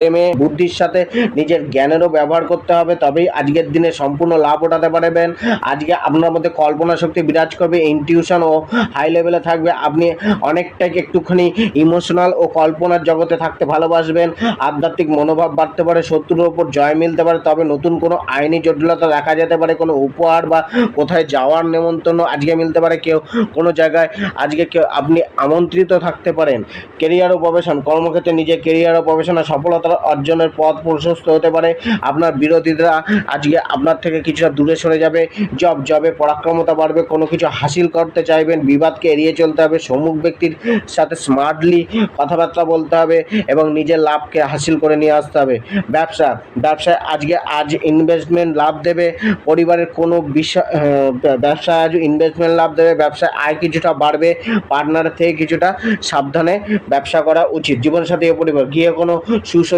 প্রেমে বুদ্ধির সাথে নিজের জ্ঞানেরও ব্যবহার করতে হবে, তবেই আজকের দিনে সম্পূর্ণ লাভ ওঠাতে পারবেন। আজকে আপনার মধ্যে কল্পনা শক্তি বিরাজ করবে, ইনটিউশন ও হাই লেভেলে থাকবে। আপনি অনেকটাই একটুখানি ইমোশনাল ও কল্পনার জগতে থাকতে ভালোবাসবেন। আধ্যাত্মিক মনোভাব বাড়তে পারে, শত্রুর ওপর জয় মিলতে পারে। তবে নতুন কোনো আইনি জটিলতা দেখা যেতে পারে, কোনো উপহার বা কোথায় যাওয়ার নেমন্তন্ন আজকে মিলতে পারে, কেউ কোনো জায়গায় আজকে কেউ আপনি আমন্ত্রিত থাকতে পারেন। কেরিয়ার ও প্রফেশন, কর্মক্ষেত্রে নিজের কেরিয়ার ও প্রফেশনে সফলতা অর্জনের পথ প্রশস্ত হতে পারে। আপনার বিরোধীরা আজকে আপনার থেকে কিছুটা দূরে সরে যাবে। জবে পরাক্রমতা বাড়বে, কোনো কিছু হাসিল করতে চাইবেন, বিবাদকে এড়িয়ে চলতে হবে। সম্মুখ ব্যক্তির সাথে স্মার্টলি কথাবার্তা বলতে হবে এবং নিজের লাভকে হাসিল করে নিয়ে আসতে হবে। ব্যবসায় আজ ইনভেস্টমেন্ট লাভ দেবে। পরিবারের কোনো বিষয় ব্যবসায় আজ ইনভেস্টমেন্ট লাভ দেবে। ব্যবসায় আয় কিছুটা বাড়বে। পার্টনার থেকে কিছুটা সাবধানে ব্যবসা করা উচিত। জীবনসাথী ও পরিবার, গিয়ে কোনো সুসজ্জিত